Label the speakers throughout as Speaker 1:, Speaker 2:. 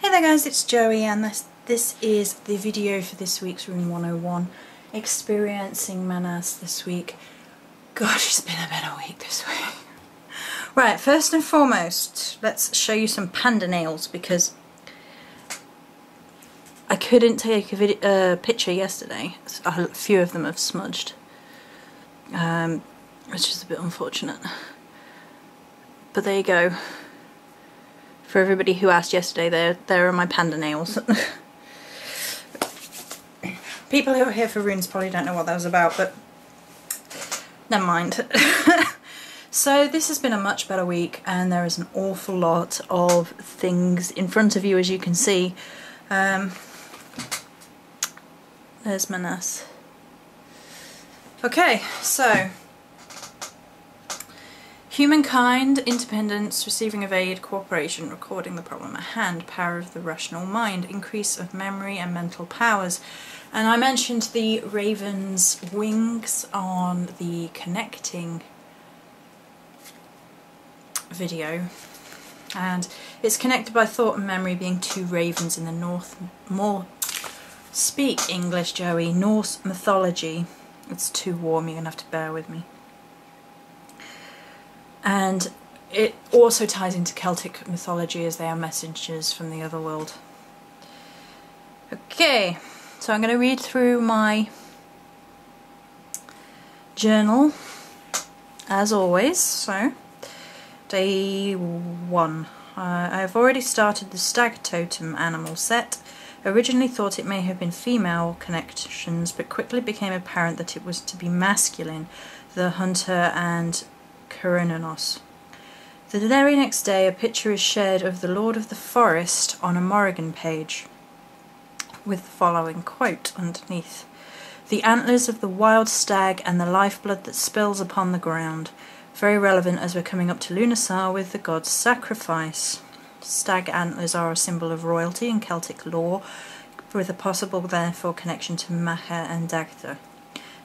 Speaker 1: Hey there guys, it's Joey and this is the video for this week's Rune 101. Experiencing Mannaz this week. Gosh, it's been a better week this week. Right, first and foremost, let's show you some panda nails because I couldn't take a picture yesterday. A few of them have smudged, which is a bit unfortunate. But there you go. For everybody who asked yesterday, there are my panda nails. People who are here for runes probably don't know what that was about, but never mind. So this has been a much better week, and there is an awful lot of things in front of you, as you can see. There's Mannaz. Okay, so humankind, independence, receiving of aid, cooperation, recording the problem at hand, power of the rational mind, increase of memory and mental powers. And I mentioned the raven's wings on the connecting video. And it's connected by thought and memory, being two ravens in the speak English, Joey, Norse mythology. It's too warm, you're going to have to bear with me. And it also ties into Celtic mythology, as they are messengers from the other world. Okay, so I'm going to read through my journal, as always. So, day 1. I've already started the stag totem animal set. Originally thought it may have been female connections, but quickly became apparent that it was to be masculine, the hunter and Coronanos. The very next day a picture is shared of the Lord of the Forest on a Morrigan page, with the following quote underneath: "The antlers of the wild stag and the lifeblood that spills upon the ground." Very relevant as we're coming up to Lughnasadh with the god's sacrifice. Stag antlers are a symbol of royalty in Celtic lore, with a possible therefore connection to Macha and Dagda.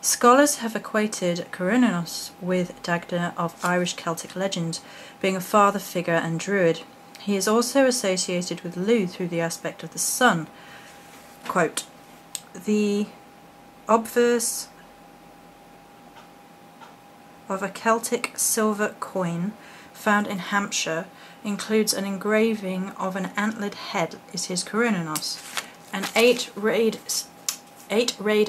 Speaker 1: Scholars have equated Coronanos with Dagda of Irish Celtic legend, being a father figure and druid. He is also associated with Lugh through the aspect of the sun. Quote, "The obverse of a Celtic silver coin found in Hampshire includes an engraving of an antlered head is his Coronanos. An eight-rayed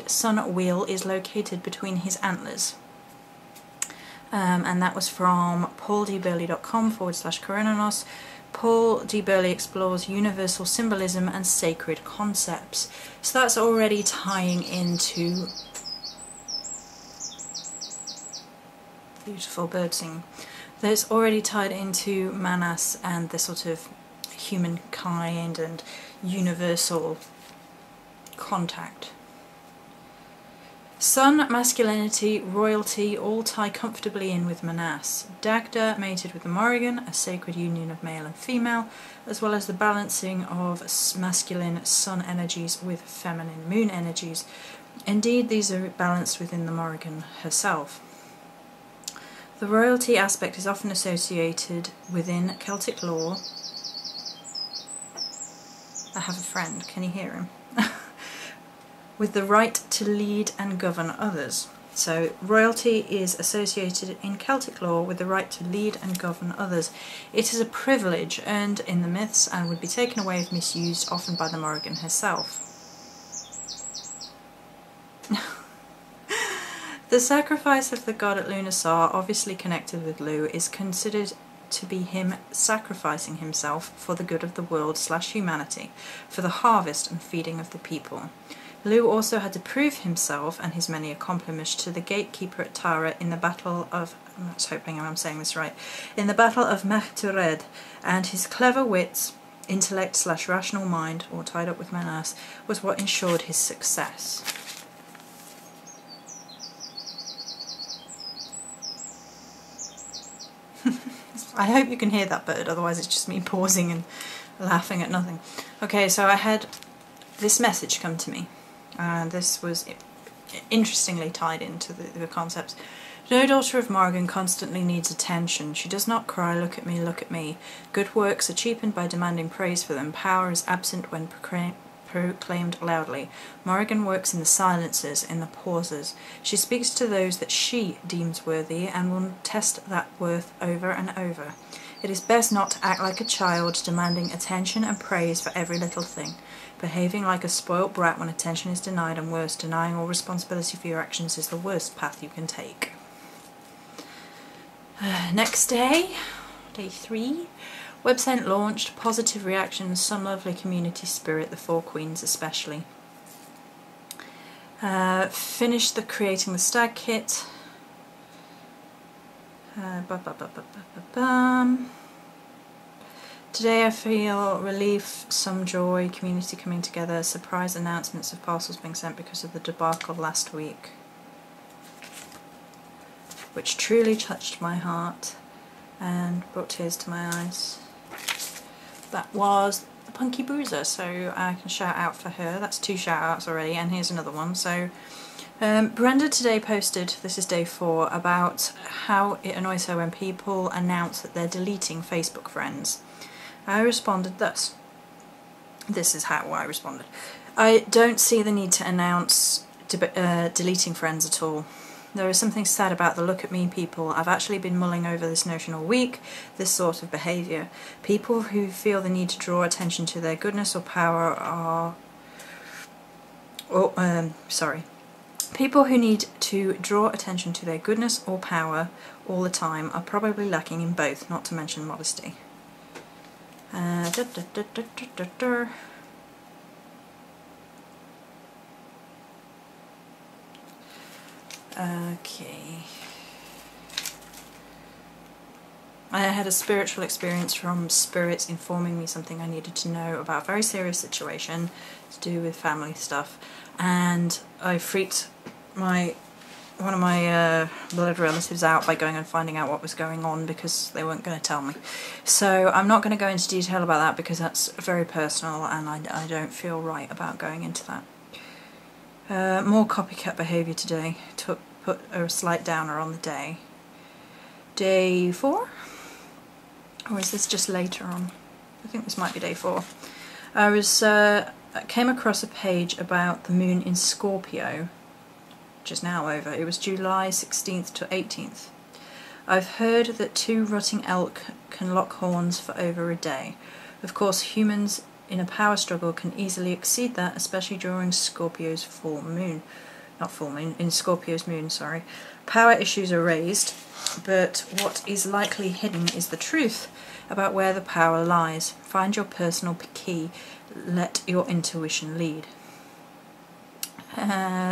Speaker 1: sun wheel is located between his antlers." And that was from pauldburley.com/Coronanos. Paul D. Burley explores universal symbolism and sacred concepts. So that's already tying into beautiful bird singing. That's already tied into Mannaz and the sort of humankind and universal contact. Sun, masculinity, royalty all tie comfortably in with Mannaz. Dagda mated with the Morrigan, a sacred union of male and female, as well as the balancing of masculine sun energies with feminine moon energies. Indeed, these are balanced within the Morrigan herself. The royalty aspect is often associated within Celtic lore. I have a friend, can you hear him? With the right to lead and govern others. So royalty is associated in Celtic lore with the right to lead and govern others. It is a privilege earned in the myths and would be taken away if misused, often by the Morrigan herself. The sacrifice of the god at Lughnasadh, obviously connected with Lugh, is considered to be him sacrificing himself for the good of the world/humanity, for the harvest and feeding of the people. Lugh also had to prove himself and his many accomplishments to the gatekeeper at Tara in the battle of, I'm hoping I'm saying this right, in the battle of Machtured, and his clever wits, intellect/rational mind, or tied up with Mannaz, was what ensured his success. I hope you can hear that bird, otherwise it's just me pausing and laughing at nothing. Okay, so I had this message come to me, and this was interestingly tied into the concepts. No daughter of Morgan constantly needs attention. She does not cry, look at me, look at me. Good works are cheapened by demanding praise for them. Power is absent when proclaimed loudly. Morrigan works in the silences, in the pauses. She speaks to those that she deems worthy and will test that worth over and over. It is best not to act like a child, demanding attention and praise for every little thing. Behaving like a spoilt brat when attention is denied, and worse, denying all responsibility for your actions is the worst path you can take. Next day, day 3. Website launched, positive reactions, some lovely community spirit, the 4 queens especially. Finished creating the stag kit. Today I feel relief, some joy, community coming together, surprise announcements of parcels being sent because of the debacle last week, which truly touched my heart and brought tears to my eyes. That was the Punky Bruiser, so I can shout out for her. That's 2 shout outs already, and here's another one. So Brenda today posted, this is day 4, about how it annoys her when people announce that they're deleting Facebook friends. I responded thus. This is how I responded. I don't see the need to announce deleting friends at all. There is something sad about the look at me people. I've actually been mulling over this notion all week, this sort of behaviour. People who feel the need to draw attention to their goodness or power are... People who need to draw attention to their goodness or power all the time are probably lacking in both, not to mention modesty. Okay. I had a spiritual experience from spirits informing me something I needed to know about a very serious situation to do with family stuff, and I freaked one of my blood relatives out by going and finding out what was going on because they weren't going to tell me. So I'm not going to go into detail about that because that's very personal and I don't feel right about going into that. More copycat behaviour today. Put a slight downer on the day. Day 4? Or is this just later on? I think this might be day 4. I came across a page about the moon in Scorpio, which is now over. It was July 16th to 18th. I've heard that 2 rutting elk can lock horns for over a day. Of course, humans in a power struggle can easily exceed that, especially during Scorpio's full moon. Not full moon, in Scorpio's moon, sorry. Power issues are raised, but what is likely hidden is the truth about where the power lies. Find your personal key, let your intuition lead.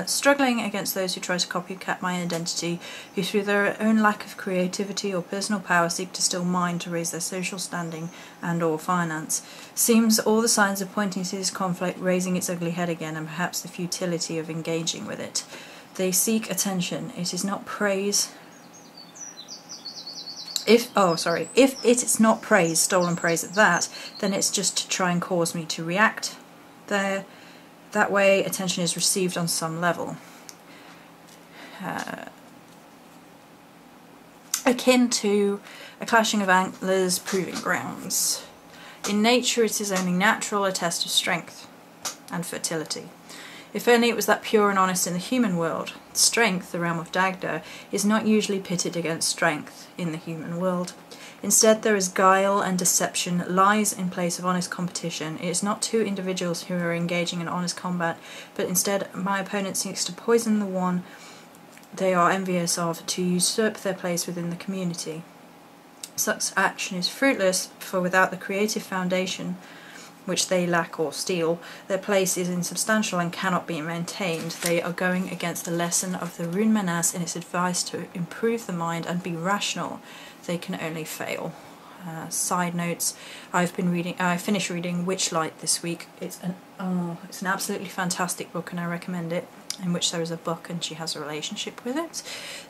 Speaker 1: Struggling against those who try to copycat my identity, who through their own lack of creativity or personal power seek to steal mine to raise their social standing and or finance. Seems all the signs are pointing to this conflict raising its ugly head again, and perhaps the futility of engaging with it. They seek attention. It is not praise. If it is not praise, stolen praise at that, then it's just to try and cause me to react. That way attention is received on some level. Akin to a clashing of antlers proving grounds. In nature it is only natural, a test of strength and fertility. If only it was that pure and honest in the human world. Strength, the realm of Dagda, is not usually pitted against strength in the human world. Instead there is guile and deception, lies in place of honest competition. It is not 2 individuals who are engaging in honest combat, but instead my opponent seeks to poison the one they are envious of to usurp their place within the community. Such action is fruitless, for without the creative foundation which they lack or steal, their place is insubstantial and cannot be maintained. They are going against the lesson of the rune Mannaz in its advice to improve the mind and be rational. They can only fail. Side notes: I finished reading Witchlight this week. It's an absolutely fantastic book, and I recommend it. In which there is a book and she has a relationship with it.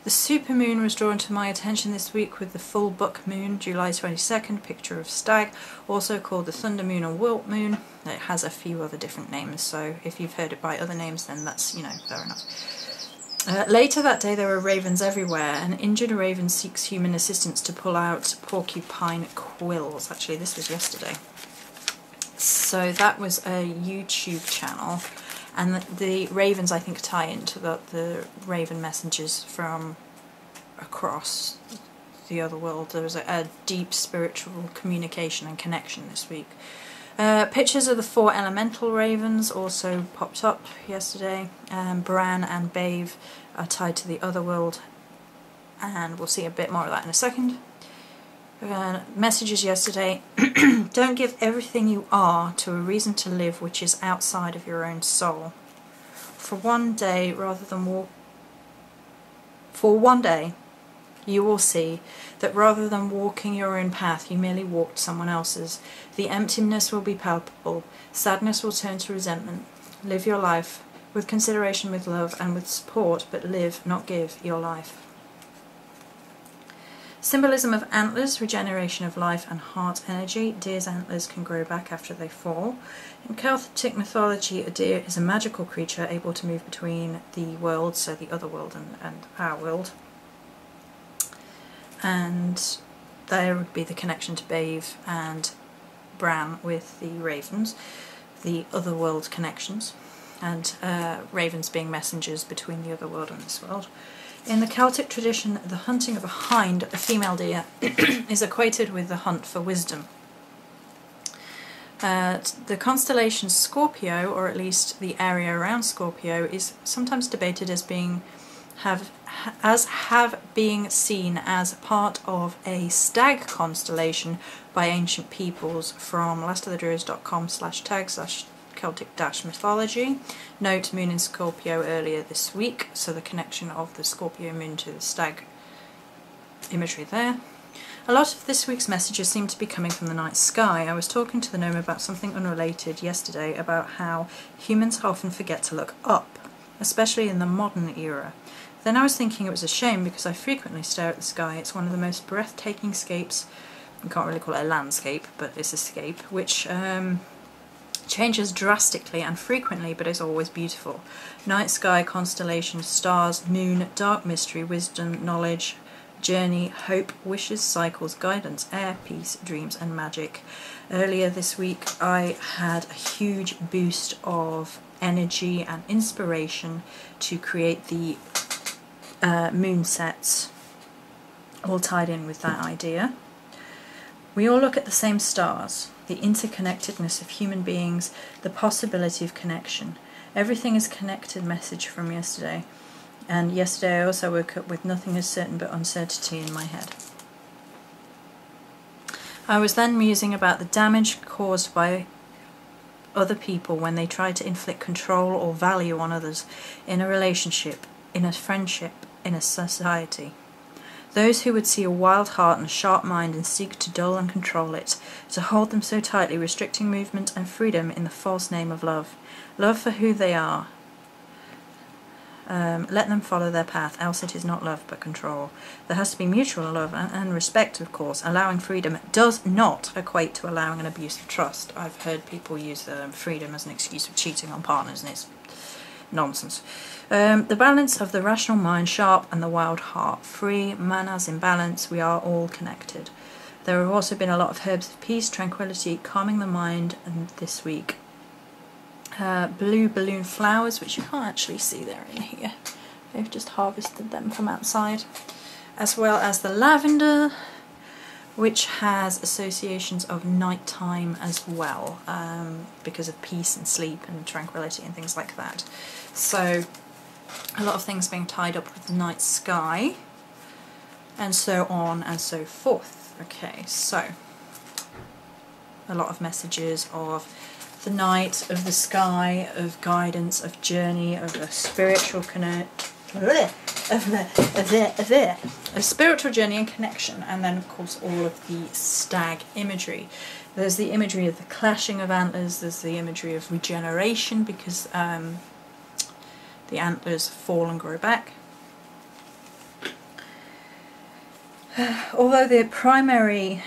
Speaker 1: The supermoon was drawn to my attention this week with the full book moon, July 22nd, picture of stag, also called the thunder moon or wilt moon. It has a few other different names, so if you've heard it by other names, then that's, fair enough. Later that day there were ravens everywhere. An injured raven seeks human assistance to pull out porcupine quills. Actually, this was yesterday. So that was a YouTube channel, and the ravens, I think, tie into the raven messengers from across the other world. There was a deep spiritual communication and connection this week. Pictures of the 4 elemental ravens also popped up yesterday. Bran and Bave are tied to the other world, and we'll see a bit more of that in a second. Messages yesterday. Don't give everything you are to a reason to live which is outside of your own soul. For one day, you will see that rather than walking your own path, you merely walked someone else's. The emptiness will be palpable. Sadness will turn to resentment. Live your life with consideration, with love, and with support, but live, not give, your life. Symbolism of antlers, regeneration of life and heart energy. Deer's antlers can grow back after they fall. In Celtic mythology, a deer is a magical creature able to move between the worlds, so the other world and our world. And there would be the connection to Bave and Bran with the ravens, the other world connections, and ravens being messengers between the other world and this world. In the Celtic tradition, the hunting of a hind, a female deer, is equated with the hunt for wisdom. The constellation Scorpio, or at least the area around Scorpio, is sometimes debated as being seen as part of a stag constellation by ancient peoples from lastofthedruids.com/tag/Celtic-mythology. Note moon in Scorpio earlier this week, so the connection of the Scorpio moon to the stag imagery there. A lot of this week's messages seem to be coming from the night sky. I was talking to the gnome about something unrelated yesterday, about how humans often forget to look up, especially in the modern era. Then I was thinking it was a shame because I frequently stare at the sky. It's one of the most breathtaking scapes, you can't really call it a landscape, but it's a scape, which changes drastically and frequently, but is always beautiful. Night sky, constellations, stars, moon, dark mystery, wisdom, knowledge, journey, hope, wishes, cycles, guidance, air, peace, dreams and magic. Earlier this week I had a huge boost of energy and inspiration to create the moon sets, all tied in with that idea. We all look at the same stars, the interconnectedness of human beings, the possibility of connection. Everything is connected message from yesterday. And yesterday I also woke up with nothing is certain but uncertainty in my head. I was then musing about the damage caused by other people when they try to inflict control or value on others in a relationship, in a friendship, in a society. Those who would see a wild heart and a sharp mind and seek to dull and control it, to hold them so tightly, restricting movement and freedom in the false name of love. Love for who they are. Let them follow their path, else it is not love but control. There has to be mutual love and respect, of course. Allowing freedom does not equate to allowing an abuse of trust. I've heard people use freedom as an excuse for cheating on partners, and it's nonsense. The balance of the rational mind sharp and the wild heart free. Mannaz in balance. We are all connected. There have also been a lot of herbs of peace, tranquility, calming the mind, and this week. Blue balloon flowers, which you can't actually see there in here. They've just harvested them from outside. As well as the lavender, which has associations of nighttime as well, because of peace and sleep and tranquility and things like that. So a lot of things being tied up with the night sky, and so on and so forth. Okay, so a lot of messages of the night, of the sky, of guidance, of journey, of a spiritual a spiritual journey and connection, and then of course all of the stag imagery. There's the imagery of the clashing of antlers, there's the imagery of regeneration because the antlers fall and grow back. Although the primary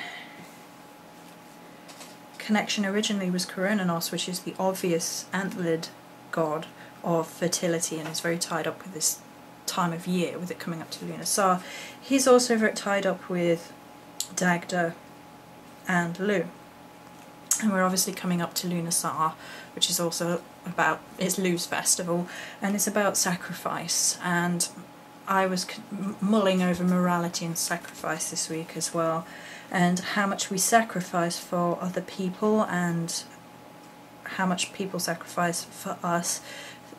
Speaker 1: connection originally was Coronanos, which is the obvious antlered god of fertility and is very tied up with this time of year with it coming up to Lunar Sar. He's also very tied up with Dagda and Lu. And we're obviously coming up to Lunar Sar, which is also about, it's Lu's festival, and it's about sacrifice. And I was mulling over morality and sacrifice this week as well, and how much we sacrifice for other people and how much people sacrifice for us.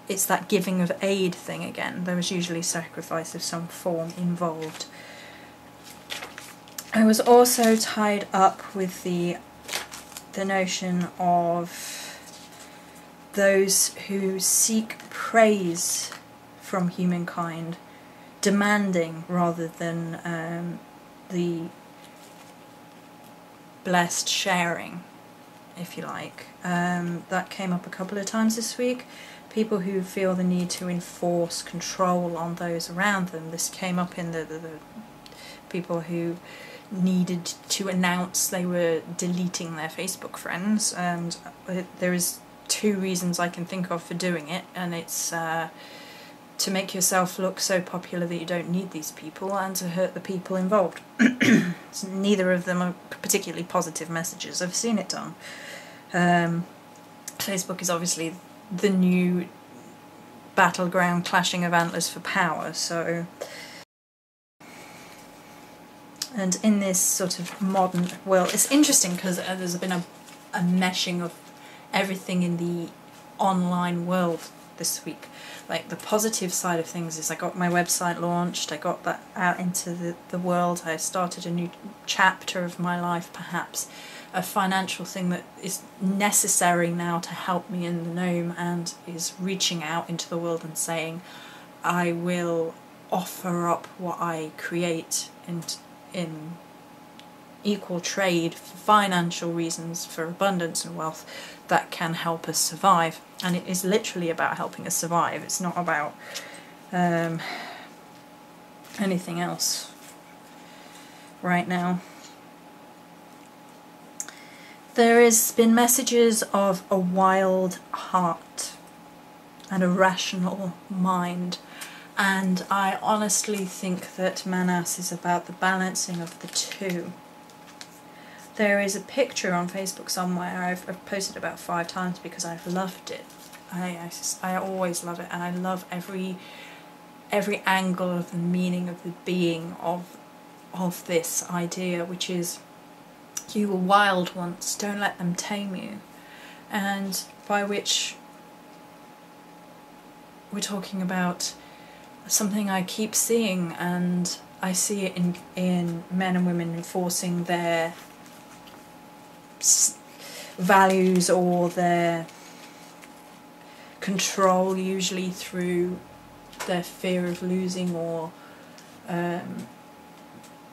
Speaker 1: It's that giving of aid thing again. There was usually sacrifice of some form involved. I was also tied up with the notion of those who seek praise from humankind, demanding rather than the blessed sharing, if you like. That came up a couple of times this week. People who feel the need to enforce control on those around them. This came up in the people who needed to announce they were deleting their Facebook friends, and there is two reasons I can think of for doing it, and it's to make yourself look so popular that you don't need these people, and to hurt the people involved. So neither of them are particularly positive messages. I've seen it done. Facebook is obviously the new battleground, clashing of antlers for power, so... And in this sort of modern world, it's interesting because there's been a meshing of everything in the online world this week. Like, the positive side of things is I got my website launched, I got that out into the world, I started a new chapter of my life, perhaps a financial thing that is necessary now to help me in the gnome, and is reaching out into the world and saying, I will offer up what I create in equal trade for financial reasons, for abundance and wealth that can help us survive. And it is literally about helping us survive. It's not about anything else right now. There has been messages of a wild heart and a rational mind. And I honestly think that Mannaz is about the balancing of the two. There is a picture on Facebook somewhere, I've posted about 5 times because I've loved it. I always love it, and I love every angle of the meaning of the being of this idea, which is, you were wild once, don't let them tame you. And by which we're talking about something I keep seeing, and I see it in men and women enforcing their values or their control, usually through their fear of losing or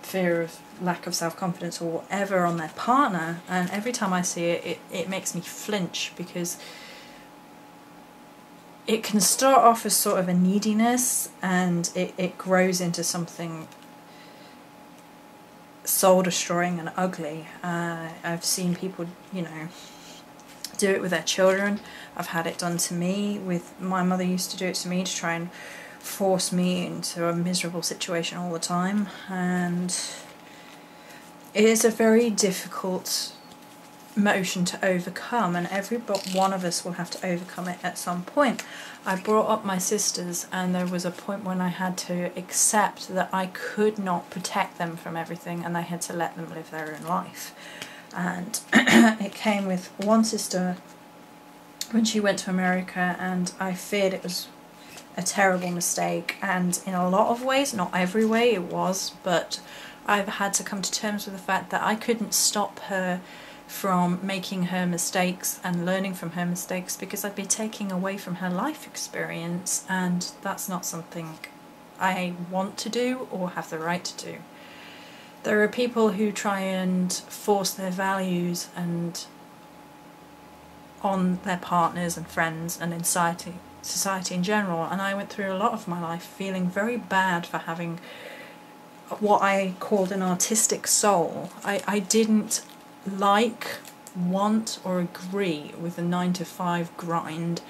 Speaker 1: fear of lack of self-confidence or whatever on their partner. And every time I see it, it makes me flinch, because it can start off as sort of a neediness, and it grows into something soul-destroying and ugly. I've seen people, you know, do it with their children. I've had it done to me. My mother used to do it to me to try and force me into a miserable situation all the time, and it is a very difficult motion to overcome, and every one of us will have to overcome it at some point. I brought up my sisters, and there was a point when I had to accept that I could not protect them from everything, and I had to let them live their own life. And it came with one sister when she went to America, and I feared it was a terrible mistake, and in a lot of ways, not every way it was, but I've had to come to terms with the fact that I couldn't stop her from making her mistakes and learning from her mistakes, because I'd be taking away from her life experience, and that's not something I want to do or have the right to do. There are people who try and force their values and on their partners and friends and in society in general, and I went through a lot of my life feeling very bad for having what I called an artistic soul. I didn't want or agree with the 9-to-5 grind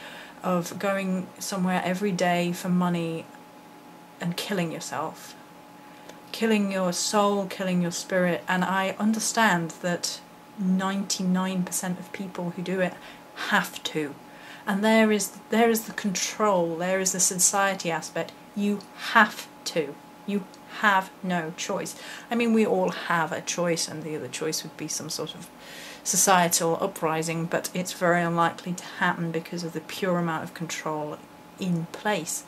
Speaker 1: of going somewhere every day for money and killing yourself. Killing your soul, killing your spirit, and I understand that 99% of people who do it have to. And there is the control, there is the society aspect. You have to. You have no choice. I mean, we all have a choice, and the other choice would be some sort of societal uprising, but it's very unlikely to happen because of the pure amount of control in place.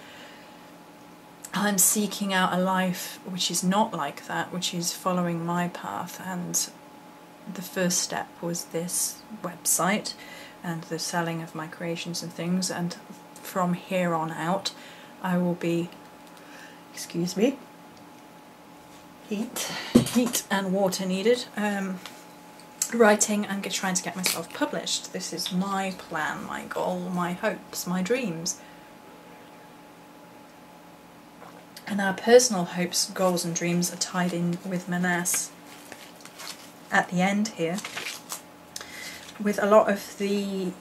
Speaker 1: I'm seeking out a life which is not like that, which is following my path, and the first step was this website and the selling of my creations and things, and from here on out I will be, excuse me, heat and water needed, writing and trying to get myself published. This is my plan, my goal, my hopes, my dreams. And our personal hopes, goals and dreams are tied in with Mannaz at the end here, with a lot of the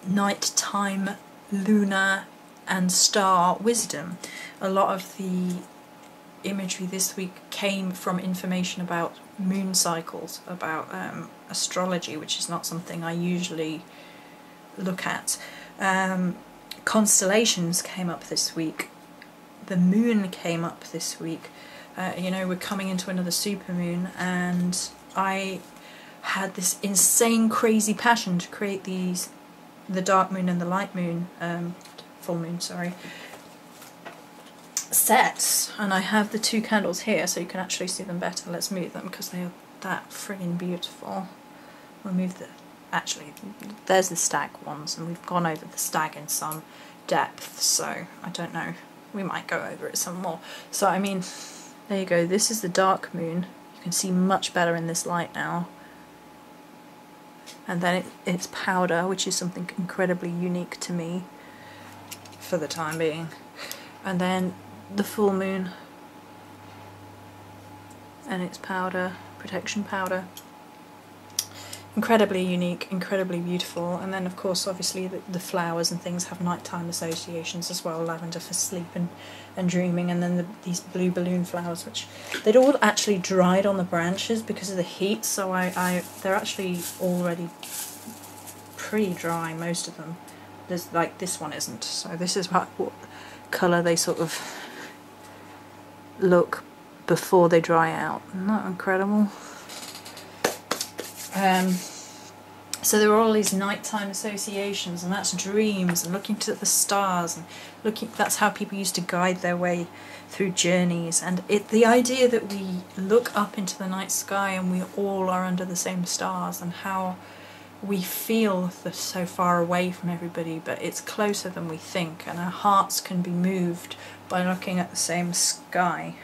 Speaker 1: nighttime lunar and star wisdom. A lot of the imagery this week came from information about moon cycles, about astrology, which is not something I usually look at. Constellations came up this week. The moon came up this week. You know, we're coming into another supermoon, and I had this insane, crazy passion to create the dark moon and the light moon, full moon, sorry, sets. And I have the two candles here, so you can actually see them better. Let's move them because they are that friggin' beautiful. We'll move actually, there's the stag ones, and we've gone over the stag in some depth, so I don't know. We might go over it some more. So, I mean, there you go. This is the dark moon. You can see much better in this light now. And then it's powder, which is something incredibly unique to me for the time being. And then the full moon. And it's powder, protection powder. Incredibly unique, incredibly beautiful. And then, of course, obviously the flowers and things have nighttime associations as well. Lavender for sleep and dreaming, and then these blue balloon flowers, which they'd all actually dried on the branches because of the heat, so they're actually already pretty dry, most of them. There's, like, this one isn't, so this is what colour they sort of look before they dry out. Isn't that incredible? So there are all these nighttime associations, and that's dreams, and looking to the stars, and that's how people used to guide their way through journeys. And the idea that we look up into the night sky and we all are under the same stars, and how we feel so far away from everybody, but it's closer than we think, and our hearts can be moved by looking at the same sky.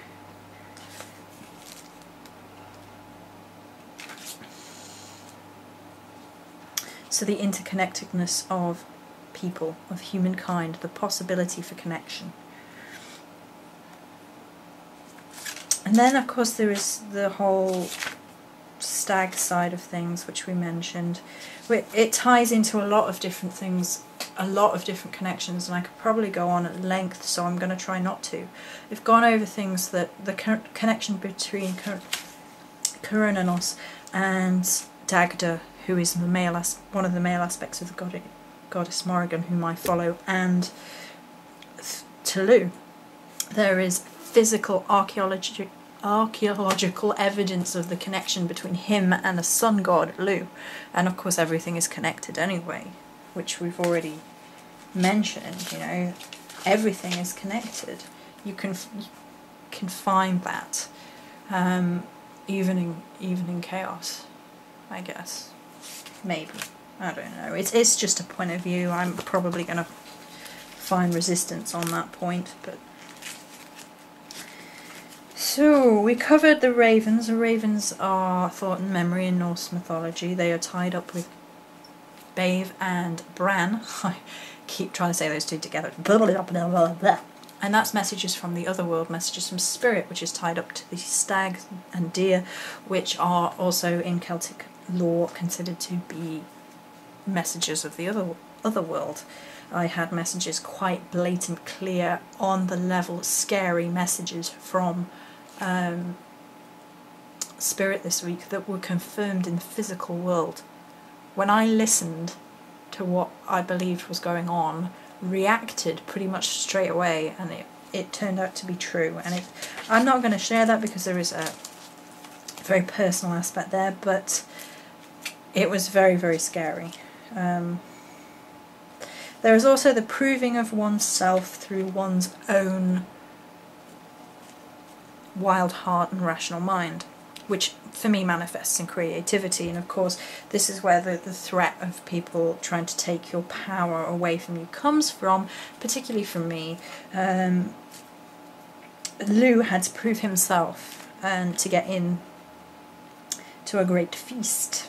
Speaker 1: So the interconnectedness of people, of humankind, the possibility for connection. And then, of course, there is the whole stag side of things, which we mentioned. It ties into a lot of different things, a lot of different connections, and I could probably go on at length, so I'm going to try not to. We've gone over things that the connection between Coronanos and Dagda, who is one of the male aspects of the goddess Morrigan, whom I follow, and Tulu. There is physical archaeological evidence of the connection between him and the sun god Lu, and of course everything is connected anyway, which we've already mentioned. You know, everything is connected. You can find that, even in chaos, I guess. Maybe. I don't know. It's just a point of view. I'm probably going to find resistance on that point, but... So, we covered the ravens. The ravens are thought and memory in Norse mythology. They are tied up with Bave and Bran. I keep trying to say those two together. And that's messages from the other world, messages from spirit, which is tied up to the stag and deer, which are also in Celtic lore considered to be messages of the other world. I had messages quite blatant, clear, on the level, scary messages from Spirit this week that were confirmed in the physical world. When I listened to what I believed was going on, reacted pretty much straight away, and it turned out to be true. And I'm not going to share that because there is a very personal aspect there, but it was very, very scary. There is also the proving of oneself through one's own wild heart and rational mind, which for me manifests in creativity. And of course this is where the threat of people trying to take your power away from you comes from, particularly from me. Lou had to prove himself and to get in to a great feast.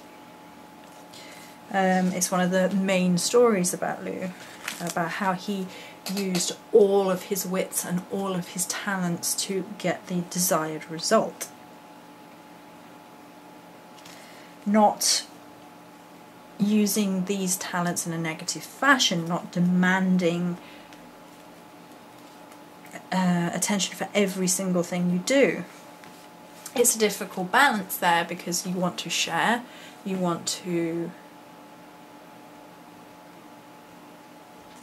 Speaker 1: It's one of the main stories about Lou, about how he used all of his wits and all of his talents to get the desired result. Not using these talents in a negative fashion, not demanding attention for every single thing you do. It's a difficult balance there because you want to share, you want to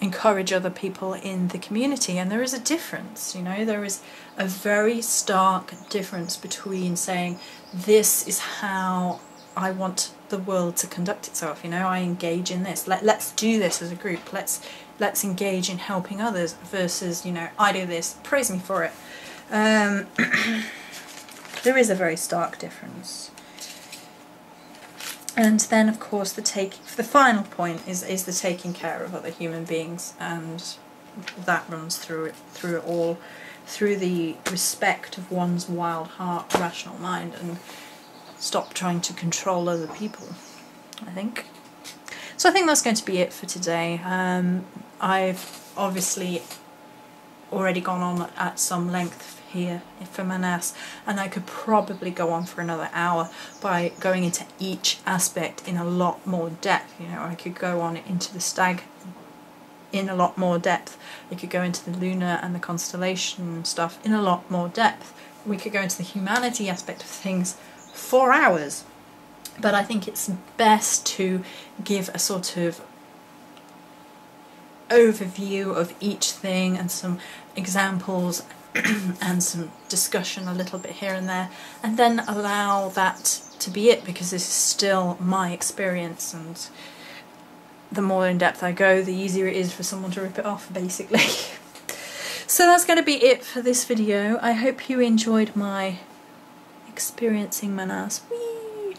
Speaker 1: encourage other people in the community, and there is a difference, you know, there is a very stark difference between saying this is how I want the world to conduct itself, you know, I engage in this, let's do this as a group, let's engage in helping others, versus, you know, I do this, praise me for it. There is a very stark difference. And then of course the final point is the taking care of other human beings, and that runs through it all, through the respect of one's wild heart, rational mind, and stop trying to control other people, I think. So I think that's going to be it for today. I've obviously already gone on at some length here for Mannaz, and I could probably go on for another hour by going into each aspect in a lot more depth. You know, I could go on into the stag in a lot more depth. I could go into the lunar and the constellation stuff in a lot more depth. We could go into the humanity aspect of things for hours, but I think it's best to give a sort of overview of each thing and some examples and some discussion a little bit here and there, and then allow that to be it, because this is still my experience, and the more in depth I go, the easier it is for someone to rip it off, basically. So that's going to be it for this video. I hope you enjoyed my experiencing Mannaz. Whee!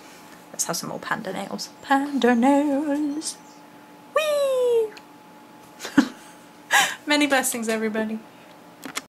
Speaker 1: Let's have some more panda nails. Panda nails! Whee! Many blessings, everybody.